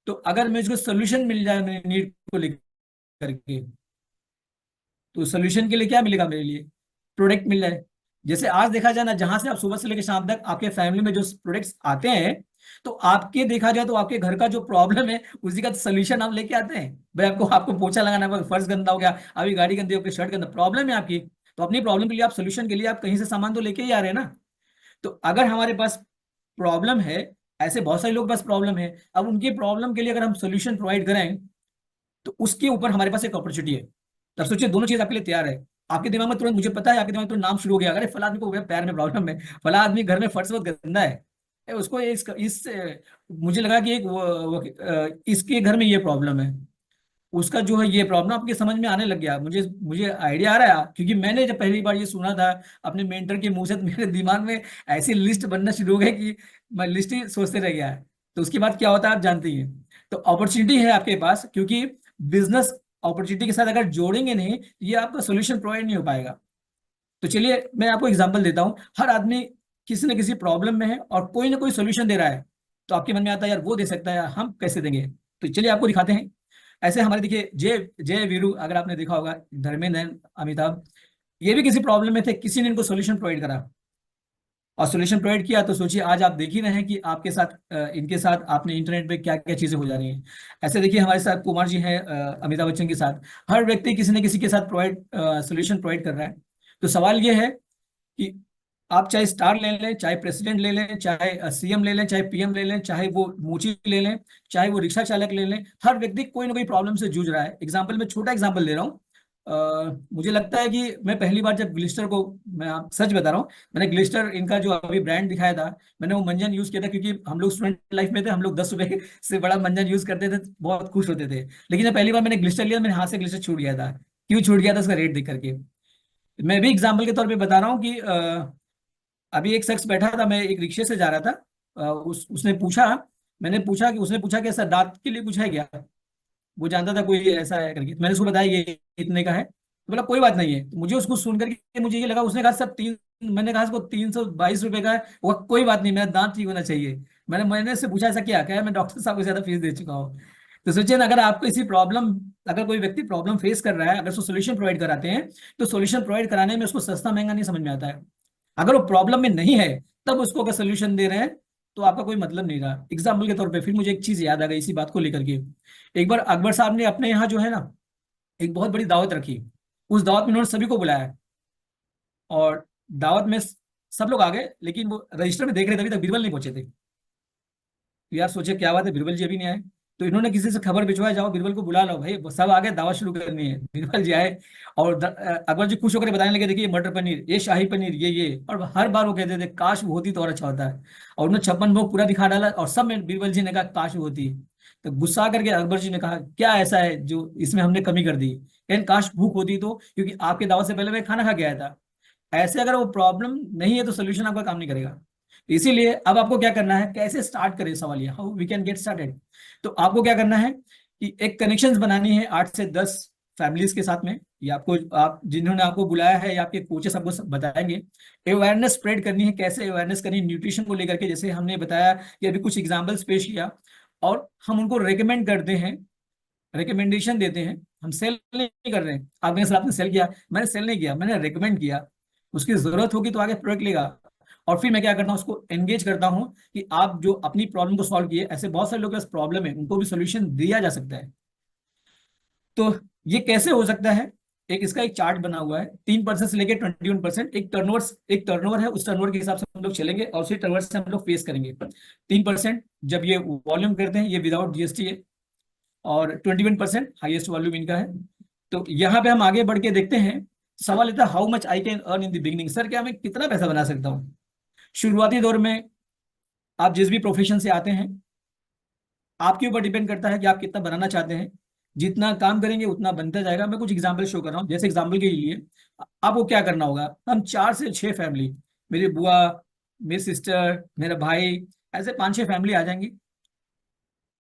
Speaker 2: तो अगर मैं इसको सोल्यूशन मिल जाए मेरी नीड को लेकर के, तो सोल्यूशन के लिए क्या मिलेगा मेरे लिए? प्रोडक्ट मिल जाए। जैसे आज देखा जाए ना, जहां से आप सुबह से लेकर शाम तक आपके फैमिली में जो प्रोडक्ट्स आते हैं, तो आपके देखा जाए तो आपके घर का जो प्रॉब्लम है उसी का सोल्यूशन आप लेके आते हैं। भाई आपको आपको पोछा लगाना है, फर्श गंदा हो गया, अभी गाड़ी गंदी हो गई, शर्ट गंदा, प्रॉब्लम है आपकी, तो अपनी प्रॉब्लम के लिए आप सोल्यूशन के लिए आप कहीं से सामान तो लेके ही आ रहे हैं ना। तो अगर हमारे पास प्रॉब्लम है, ऐसे बहुत सारे लोग के पास प्रॉब्लम है, अब उनकी प्रॉब्लम के लिए अगर हम सोल्यूशन प्रोवाइड करें, तो उसके ऊपर हमारे पास एक अपॉर्चुनिटी है। तब सोचिए दोनों चीज आपके लिए तैयार है। आपके दिमाग में तुरंत, मुझे पता है आपके दिमाग में तुरंत नाम शुरू हो गया, अरे फला आदमी को पैर में प्रॉब्लम है, फला आदमी घर में फर्श बहुत गंदा है, उसको मुझे लगा कि इसके घर में ये प्रॉब्लम है, उसका जो है ये प्रॉब्लम आपके समझ में आने लग गया। मुझे मुझे आइडिया आ रहा है, क्योंकि मैंने जब पहली बार ये सुना था अपने मेंटर के मुंह से, तो मेरे दिमाग में ऐसी लिस्ट बनना शुरू हो गई कि मैं लिस्ट ही सोचते रह गया। तो उसके बाद क्या होता है आप जानते ही हैं। तो अपॉर्चुनिटी है आपके पास, क्योंकि बिजनेस अपॉर्चुनिटी के साथ अगर जोड़ेंगे नहीं, ये आपका सोल्यूशन प्रोवाइड नहीं हो पाएगा। तो चलिए मैं आपको एग्जांपल देता हूँ। हर आदमी किसी न किसी प्रॉब्लम में है और कोई ना कोई सोल्यूशन दे रहा है, तो आपके मन में आता है यार वो दे सकता है, हम कैसे देंगे? तो चलिए आपको दिखाते हैं। ऐसे हमारे देखिए जय जय वीरू, अगर आपने देखा होगा, धर्मेंद्र, अमिताभ, ये भी किसी प्रॉब्लम में थे, किसी ने इनको सोल्यूशन प्रोवाइड करा और सोल्यूशन प्रोवाइड किया। तो सोचिए आज आप देख ही रहे हैं कि आपके साथ इनके साथ आपने इंटरनेट पे क्या क्या चीजें हो जा रही हैं। ऐसे देखिए हमारे साथ कुमार जी हैं, अमिताभ बच्चन के साथ, हर व्यक्ति किसी न किसी के साथ सोल्यूशन प्रोवाइड कर रहा है। तो सवाल ये है कि आप चाहे स्टार ले लें, चाहे प्रेसिडेंट ले लें, चाहे सीएम ले लें, चाहे पीएम ले लें, चाहे वो मोची ले लें, चाहे वो रिक्शा चालक ले लें, हर व्यक्ति कोई ना कोई प्रॉब्लम से जूझ रहा है। एग्जाम्पल में छोटा एग्जाम्पल दे रहा हूँ। मुझे लगता है कि मैं पहली बार जब ग्लिस्टर को, मैं आप सच बता रहा हूँ, मैंने ग्लिस्टर इनका जो अभी ब्रांड दिखाया था, मैंने वो मंजन यूज किया था, क्योंकि हम लोग स्टूडेंट लाइफ में थे, हम लोग 10 रुपए से बड़ा मंजन यूज करते थे, बहुत खुश होते थे। लेकिन जब पहली बार मैंने ग्लिस्टर लिया, मेरे हाथ से ग्लिस्टर छूट गया था। क्यों छूट गया था? उसका रेट देख करके। मैं भी एग्जाम्पल के तौर पर बता रहा हूँ कि अभी एक शख्स बैठा था, मैं एक रिक्शे से जा रहा था, उसने पूछा, मैंने पूछा कि, उसने पूछा कि ऐसा दांत के लिए कुछ है क्या? वो जानता था कोई ऐसा है करके, तो मैंने उसको बताया ये इतने का है, तो बोला कोई बात नहीं है। तो मुझे उसको सुन करके मुझे ये लगा, उसने कहा सर मैंने कहा इसको 322 रुपए का है। वो कोई बात नहीं, मेरा दांत ठीक होना चाहिए। मैंने से पूछा ऐसा क्या? मैं डॉक्टर साहब को ज्यादा फीस दे चुका हूँ। तो सोचिए ना, अगर आपको इसी प्रॉब्लम, अगर कोई व्यक्ति प्रॉब्लम फेस कर रहा है, अगर उसको सोल्यूशन प्रोवाइड कराते हैं, तो सोल्यूशन प्रोवाइड कराने में उसको सस्ता महंगा नहीं समझ में आता है। अगर वो प्रॉब्लम में नहीं है, तब उसको अगर सोल्यूशन दे रहे हैं, तो आपका कोई मतलब नहीं रहा। एग्जाम्पल के तौर पे फिर मुझे एक चीज याद आ गई इसी बात को लेकर के। एक बार अकबर साहब ने अपने यहाँ जो है ना एक बहुत बड़ी दावत रखी। उस दावत में उन्होंने सभी को बुलाया, और दावत में सब लोग आ गए, लेकिन वो रजिस्टर में देख रहे थे अभी तक बीरबल नहीं पहुंचे थे। तो यार सोचे क्या बात है, बीरबल जी अभी नहीं आए। तो इन्होंने किसी से खबर भिजवाया, जाओ बीरबल को बुला लो भाई, सब आ गए, दावा शुरू करनी है। बीरबल जी आए, और अकबर जी खुश होकर बताने लगे, देखिए ये मटर पनीर, ये शाही पनीर, ये, और हर बार वो कहते थे काश वो होती तो और अच्छा होता है। और उन्होंने 56 भोग पूरा दिखा डाला, और सब में बीरबल जी ने कहा काश वो होती। तो गुस्सा करके अकबर जी ने कहा क्या ऐसा है जो इसमें हमने कमी कर दी? कहन काश भूख होती तो, क्योंकि आपके दावत से पहले मैं खाना खा के आया था। ऐसे अगर वो प्रॉब्लम नहीं है, तो सोल्यूशन आपका काम नहीं करेगा। इसीलिए अब आपको क्या करना है, कैसे स्टार्ट करें, सवाल ये, how we can get started. तो आपको क्या करना है कि एक कनेक्शंस बनानी है 8 से 10 फैमिलीज के साथ में, या आपको आप जिन्होंने आपको बुलाया है या आपके कोचेस आपको सब बताएंगे। अवेयरनेस स्प्रेड करनी है, कैसे अवेयरनेस करनी न्यूट्रिशन को लेकर के, जैसे हमने बताया कि अभी कुछ एग्जांपल्स पेश किया, और हम उनको रेकमेंड करते हैं, रिकमेंडेशन देते हैं। हम सेल नहीं कर रहे हैं। आपने सर आपने सेल किया, मैंने सेल नहीं किया, मैंने रिकमेंड किया। उसकी जरूरत होगी तो आगे प्रोडक्ट लेगा। और फिर मैं क्या करता हूँ, उसको एंगेज करता हूँ कि आप जो अपनी प्रॉब्लम को सॉल्व किए, ऐसे बहुत सारे लोगों के पास प्रॉब्लम है, उनको भी सोल्यूशन दिया जा सकता है। तो ये कैसे हो सकता है, एक इसका एक चार्ट बना हुआ है, 3% से लेकर 21%। एक टर्नओवर है, उस टर्नओवर के हिसाब से हम लोग चलेंगे और उसी टर्नओवर से हम लोग फेस करेंगे। 3% जब ये वॉल्यूम करते हैं, ये विदाउट जीएसटी है, और 21% हाईएस्ट वॉल्यूम इनका है। तो यहाँ पे हम आगे बढ़ के देखते हैं। सवाल लेता है how much I can earn in the beginning. Sir क्या मैं कितना पैसा बना सकता हूँ? शुरुआती दौर में आप जिस भी प्रोफेशन से आते हैं, आपके ऊपर डिपेंड करता है कि आप कितना बनाना चाहते हैं। जितना काम करेंगे उतना बनता जाएगा। मैं कुछ एग्जाम्पल शो कर रहा हूँ। जैसे एग्जाम्पल के लिए आपको क्या करना होगा, हम 4 से 6 फैमिली, मेरी बुआ, मेरी सिस्टर, मेरा भाई, ऐसे 5-6 फैमिली आ जाएंगी।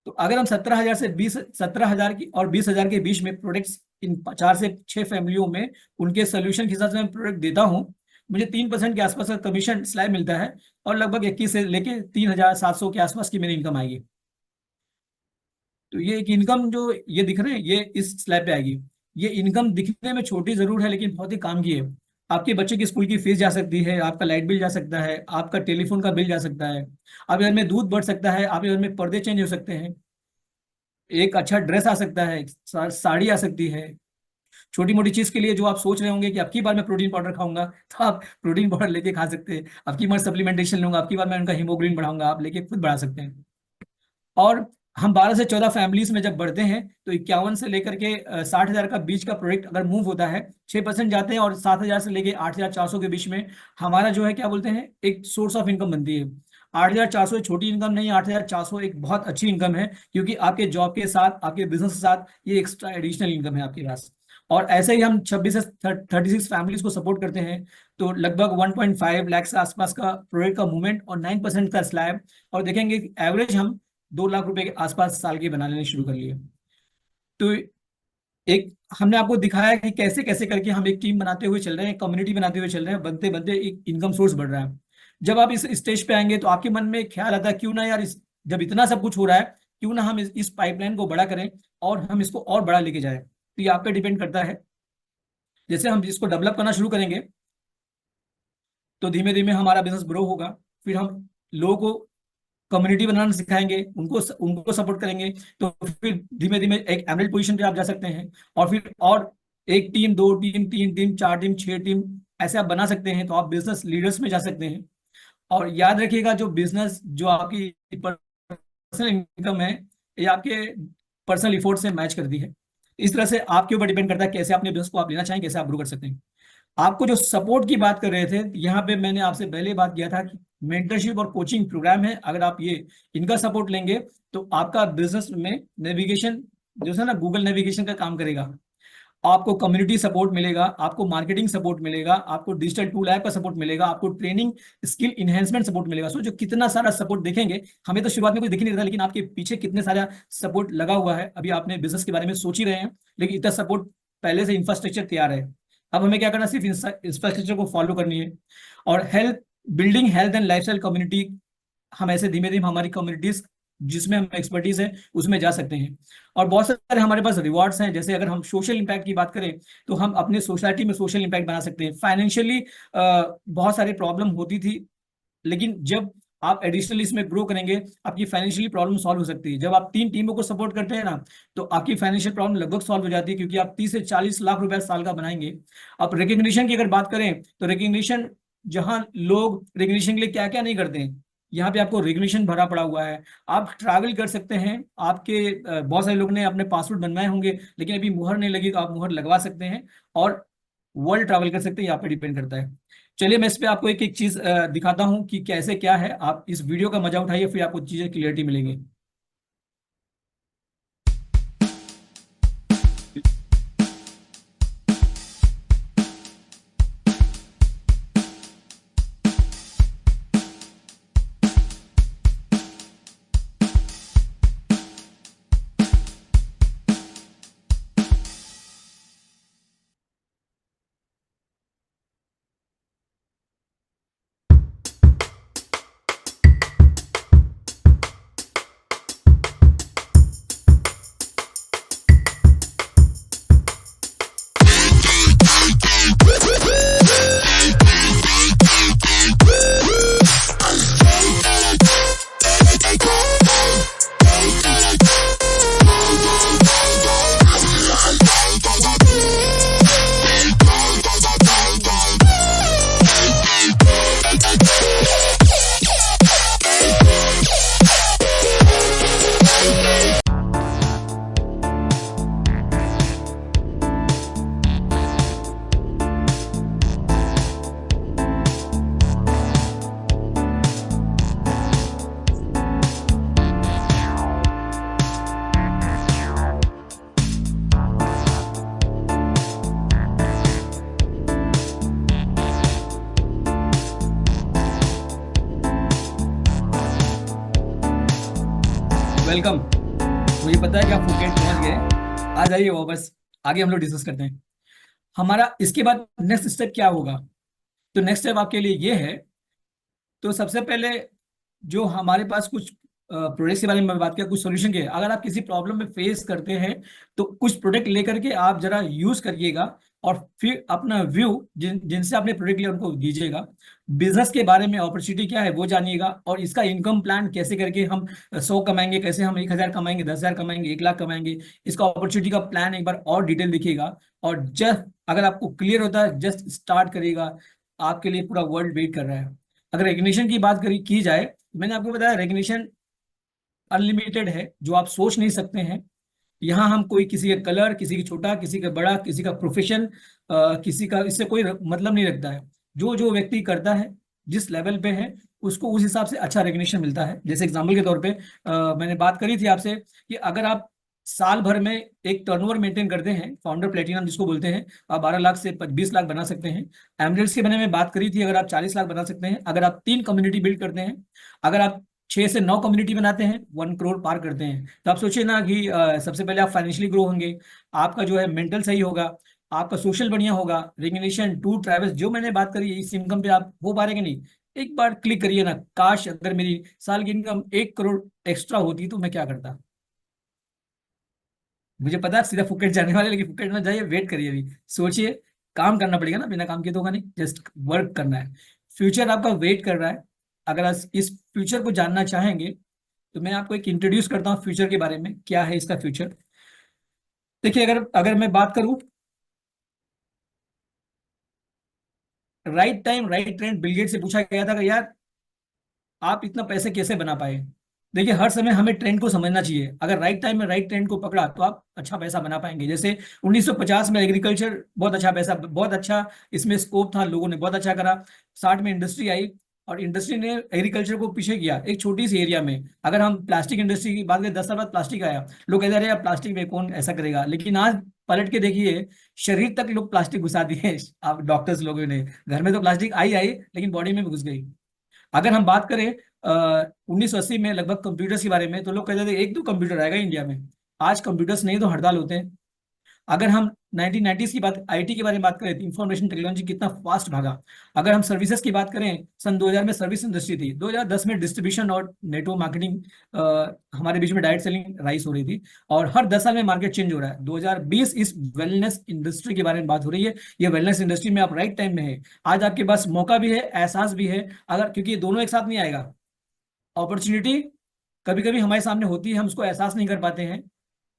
Speaker 2: तो अगर हम 17,000 की और 20,000 के बीच में प्रोडक्ट्स इन 4 से 6 फैमिलियों में उनके सोल्यूशन के हिसाब से मैं प्रोडक्ट देता हूं, मुझे 3% के आसपास का कमीशन स्लैब मिलता है, और लगभग 21 से लेके 3,700 के आसपास की मेरी इनकम आएगी। तो ये एक इनकम जो ये दिख रहे हैं, ये इस स्लैब पे आएगी। ये इनकम दिखने में छोटी जरूर है, लेकिन बहुत ही काम की है। आपके बच्चे की स्कूल की फीस जा सकती है, आपका लाइट बिल जा सकता है, आपका टेलीफोन का बिल जा सकता है, आपके घर में दूध बढ़ सकता है, आपके घर में पर्दे चेंज हो सकते हैं, एक अच्छा ड्रेस आ सकता है, साड़ी आ सकती है। छोटी मोटी चीज के लिए जो आप सोच रहे होंगे कि अब की बार मैं प्रोटीन पाउडर खाऊंगा, तो आप प्रोटीन पाउडर लेके खा सकते हैं। अब की बार सप्लीमेंटेशन लूंगा, अब की बार मैं उनका हीमोग्लोबिन बढ़ाऊंगा, आप लेके खुद बढ़ा सकते हैं। और हम 12 से 14 फैमिलीज में जब बढ़ते हैं, तो 51 से लेकर के 60,000 का बीच का प्रोडक्ट अगर मूव होता है, 6% जाते हैं, और 7,000 से लेके 8,400 के बीच में हमारा जो है क्या बोलते हैं, एक सोर्स ऑफ इनकम बनती है। 8,400 छोटी इनकम नहीं, 8,400 एक बहुत अच्छी इनकम है, क्योंकि आपके जॉब के साथ, आपके बिजनेस के साथ ये एक्स्ट्रा एडिशनल इनकम है आपके पास। और ऐसे ही हम 26 से 36 फैमिलीज को सपोर्ट करते हैं, तो लगभग 1.5 लाख के आसपास का प्रोडक्ट का मूवमेंट और 9% का स्लैब। और देखेंगे एवरेज हम 2 लाख रुपए के आसपास साल के बना लेने शुरू कर लिए। तो एक हमने आपको दिखाया कि कैसे कैसे करके हम एक टीम बनाते हुए चल रहे हैं, कम्युनिटी बनाते हुए चल रहे हैं, बनते बनते एक इनकम सोर्स बढ़ रहा है। जब आप इस स्टेज पे आएंगे तो आपके मन में एक ख्याल आता है, क्यों ना यार, जब इतना सब कुछ हो रहा है, क्यों ना हम इस पाइपलाइन को बड़ा करें और हम इसको और बड़ा लेके जाएं। तो ये आप पे डिपेंड करता है। जैसे हम इसको डेवलप करना शुरू करेंगे, तो धीमे धीमे हमारा बिजनेस ग्रो होगा। फिर हम लोगों को कम्युनिटी बनाना सिखाएंगे, उनको उनको सपोर्ट करेंगे, तो फिर धीमे धीमे एक एमएल पोजीशन पे आप जा सकते हैं। और फिर और एक team, 2 team, 3 team, 4 team, 6 team, ऐसे आप बना सकते हैं। तो आप बिजनेस लीडर्स में जा सकते हैं। और याद रखिएगा, जो बिजनेस, जो आपकी पर्सनल इनकम है, ये आपके पर्सनल इफोर्ट से मैच करती है। इस तरह से आपके ऊपर डिपेंड करता है कैसे अपने बिजनेस को आप लेना चाहें, कैसे आप ग्रो कर सकते हैं। आपको जो सपोर्ट की बात कर रहे थे, यहाँ पे मैंने आपसे पहले बात किया था कि मेंटरशिप और कोचिंग प्रोग्राम है। अगर आप ये इनका सपोर्ट लेंगे, तो आपका बिजनेस में नेविगेशन जो है ना, गूगल नेविगेशन का काम करेगा। आपको कम्युनिटी सपोर्ट मिलेगा, आपको मार्केटिंग सपोर्ट मिलेगा, आपको डिजिटल टूल ऐप का सपोर्ट मिलेगा, आपको ट्रेनिंग स्किल इनहेंसमेंट सपोर्ट मिलेगा। सो जो कितना सारा सपोर्ट देखेंगे, हमें तो शुरुआत में कुछ दिख नहीं रहा, लेकिन आपके पीछे कितने सारा सपोर्ट लगा हुआ है। अभी आपने बिजनेस के बारे में सोच ही रहे हैं, लेकिन इतना सपोर्ट पहले से इंफ्रास्ट्रक्चर तैयार है। अब हमें क्या करना, सिर्फ इंफ्रास्ट्रक्चर को फॉलो करनी है। और building health and lifestyle community, हम ऐसे धीमे धीमे हमारी कम्युनिटीज जिसमें हम एक्सपर्टीज है उसमें जा सकते हैं। और बहुत सारे हमारे पास रिवॉर्ड्स हैं। जैसे अगर हम सोशल इंपैक्ट की बात करें, तो हम अपने सोसाइटी में सोशल इंपैक्ट बना सकते हैं। फाइनेंशियली बहुत सारी प्रॉब्लम होती थी, लेकिन जब आप एडिशनली इसमें ग्रो करेंगे, आपकी फाइनेंशियली प्रॉब्लम सॉल्व हो सकती है। जब आप 3 टीमों को सपोर्ट करते हैं ना, तो आपकी फाइनेंशियल प्रॉब्लम लगभग सॉल्व हो जाती है, क्योंकि आप 30 से 40 लाख रुपए साल का बनाएंगे। अब रिकग्निशन की अगर बात करें, तो रिकग्निशन, जहां लोग रिकग्निशन के लिए क्या क्या नहीं करते हैं, यहाँ पे आपको रिकग्निशन भरा पड़ा हुआ है। आप ट्रैवल कर सकते हैं। आपके बहुत सारे लोग ने अपने पासपोर्ट बनवाए होंगे, लेकिन अभी मुहर नहीं लगी, तो आप मुहर लगवा सकते हैं और वर्ल्ड ट्रैवल कर सकते हैं। यहाँ पे डिपेंड करता है। चलिए मैं इस पे आपको एक एक चीज दिखाता हूँ कि कैसे क्या है। आप इस वीडियो का मजा उठाइए, फिर आपको चीजें क्लियरिटी मिलेंगी। वेलकम। मुझे पता है कि आप फुकेट पहुंच गए, आ जाइए वापस, आगे हम लोग डिस्कस करते हैं। हमारा इसके बाद नेक्स्ट स्टेप क्या होगा? तो नेक्स्ट स्टेप आपके लिए ये है, तो सबसे पहले जो हमारे पास कुछ प्रोडक्ट्स के बारे में बात किया, कुछ सॉल्यूशन के, अगर आप किसी प्रॉब्लम में फेस करते हैं तो कुछ प्रोडक्ट लेकर के आप जरा यूज करिएगा और फिर अपना व्यू जिनसे आपने प्रोडक्ट लिया उनको दीजिएगा। बिजनेस के बारे में अपॉर्चुनिटी क्या है वो जानिएगा, और इसका इनकम प्लान कैसे करके हम 100 कमाएंगे, कैसे हम 1000 कमाएंगे, 10,000 कमाएंगे, 1 लाख कमाएंगे, इसका अपॉर्चुनिटी का प्लान एक बार और डिटेल दिखिएगा। और जस्ट अगर आपको क्लियर होता है, जस्ट स्टार्ट करिएगा, आपके लिए पूरा वर्ल्ड वेट कर रहा है। अगर रेकग्निशन की बात की जाए, मैंने आपको बताया रेकग्निशन अनलिमिटेड है, जो आप सोच नहीं सकते हैं। यहाँ हम कोई किसी का कलर, किसी की छोटा, किसी का बड़ा, किसी का प्रोफेशन, किसी का इससे कोई मतलब नहीं रखता है। जो जो व्यक्ति करता है, जिस लेवल पे है, उसको उस हिसाब से अच्छा रिकग्निशन मिलता है। जैसे एग्जाम्पल के तौर पे मैंने बात करी थी आपसे कि अगर आप साल भर में एक टर्नओवर मेंटेन करते हैं, फाउंडर प्लेटिनम जिसको बोलते हैं, आप 12 लाख से 20 लाख बना सकते हैं। एमरेल्स के बारे में बात करी थी, अगर आप 40 लाख बना सकते हैं। अगर आप 3 कम्युनिटी बिल्ड करते हैं, अगर आप 6 से 9 कम्युनिटी बनाते हैं, 1 करोड़ पार करते हैं। तो आप सोचिए ना कि सबसे पहले आप फाइनेंशियली ग्रो होंगे, आपका जो है मेंटल सही होगा, आपका सोशल बढ़िया होगा, रिकग्निशन, टूर, ट्रैवल्स, जो मैंने बात करी इस इनकम पे आप हो पा रहे कि नहीं। एक बार क्लिक करिए ना, काश अगर मेरी साल की इनकम 1 करोड़ एक्स्ट्रा होती तो मैं क्या करता। मुझे पता है सीधा फुकेट जाने वाले, लेकिन फुकेट ना जाइए, वेट करिए, अभी सोचिए। काम करना पड़ेगा ना, बिना काम किए तो होगा नहीं, जस्ट वर्क करना है। फ्यूचर आपका वेट कर रहा है। अगर आप इस फ्यूचर को जानना चाहेंगे तो मैं आपको एक इंट्रोड्यूस करता हूँ फ्यूचर के बारे में, क्या है इसका फ्यूचर। देखिए, अगर अगर मैं बात करूं, right time right trend, Bill Gates से पूछा गया था कि यार आप इतना पैसे कैसे बना पाए। देखिए, हर समय हमें ट्रेंड को समझना चाहिए। अगर राइट टाइम में राइट ट्रेंड को पकड़ा तो आप अच्छा पैसा बना पाएंगे। जैसे 1950 में एग्रीकल्चर बहुत अच्छा पैसा, बहुत अच्छा इसमें स्कोप था, लोगों ने बहुत अच्छा करा। 60 में इंडस्ट्री आई और इंडस्ट्री ने एग्रीकल्चर को पीछे किया एक छोटी सी एरिया में। अगर हम प्लास्टिक इंडस्ट्री की बात करें, 10 साल बाद प्लास्टिक आया, लोग कहते रहे प्लास्टिक में कौन ऐसा करेगा, लेकिन आज पलट के देखिए, शरीर तक लोग प्लास्टिक घुसा दिए। आप डॉक्टर्स लोगों ने, घर में तो प्लास्टिक आई आई लेकिन बॉडी में भी घुस गई। अगर हम बात करें 1980 में लगभग कंप्यूटर्स के बारे में, तो लोग कहते थे 1-2 कंप्यूटर आएगा इंडिया में। आज कंप्यूटर्स नहीं तो हड़ताल होते हैं। अगर हम 1990s की बात, आईटी के बारे में बात करें, तो इंफॉर्मेशन टेक्नोलॉजी कितना फास्ट भागा। अगर हम सर्विसेज की बात करें, सन 2000 में सर्विस इंडस्ट्री थी, 2010 में डिस्ट्रीब्यूशन और नेटवर्क मार्केटिंग हमारे बीच में डायरेक्ट सेलिंग राइस हो रही थी। और हर 10 साल में मार्केट चेंज हो रहा है। 2020 इस वेलनेस इंडस्ट्री के बारे में बात हो रही है। ये वेलनेस इंडस्ट्री में आप राइट टाइम में है। आज आपके पास मौका भी है, एहसास भी है, अगर, क्योंकि ये दोनों एक साथ नहीं आएगा। अपॉर्चुनिटी कभी कभी हमारे सामने होती है, हम उसको एहसास नहीं कर पाते हैं,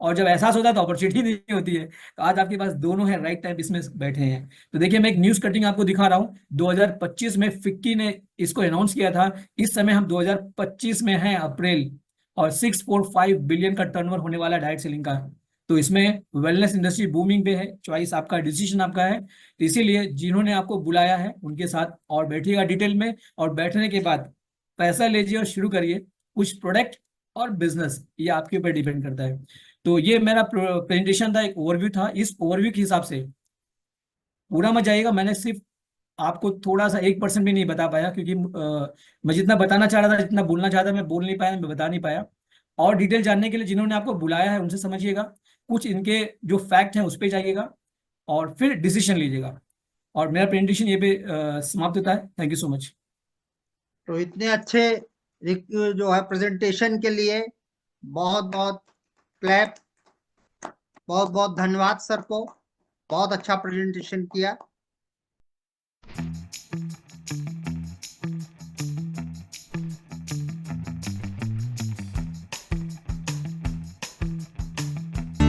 Speaker 2: और जब एहसास होता है तो अपॉर्चुनिटी नहीं होती है। तो आज आपके पास दोनों है, राइट टाइम इसमें बैठे हैं। तो देखिए, मैं एक न्यूज कटिंग आपको दिखा रहा हूं। 2025 में फिक्की ने इसको अनाउंस किया था। इस समय हम 2025 में हैं, अप्रैल, और 6.5 बिलियन का टर्नओवर होने वाला है डायरेक्ट सेलिंग का। तो इसमें वेलनेस इंडस्ट्री बूमिंग पे है। चॉइस आपका, डिसीजन आपका है। तो इसीलिए जिन्होंने आपको बुलाया है उनके साथ और बैठिएगा डिटेल में, और बैठने के बाद पैसा लीजिए और शुरू करिए कुछ प्रोडक्ट और बिजनेस, ये आपके ऊपर डिपेंड करता है। तो ये मेरा प्रेजेंटेशन था, एक ओवरव्यू था। इस ओवरव्यू के हिसाब से पूरा मत जाइएगा, मैंने सिर्फ आपको थोड़ा सा 1% भी नहीं बता पाया, क्योंकि मैं जितना बताना चाह रहा था, जितना बोलना चाहता था, मैं बोल नहीं पाया, मैं बता नहीं पाया। और डिटेल जानने के लिए जिन्होंने आपको बुलाया है उनसे समझिएगा, कुछ इनके जो फैक्ट हैं उस पर जाइएगा और फिर डिसीजन लीजिएगा। और मेरा प्रेजेंटेशन ये पे समाप्त होता है। Thank you so much.
Speaker 1: तो इतने अच्छे जो है प्रेजेंटेशन के लिए बहुत बहुत क्लैप, बहुत बहुत धन्यवाद सर को, बहुत अच्छा प्रेजेंटेशन किया।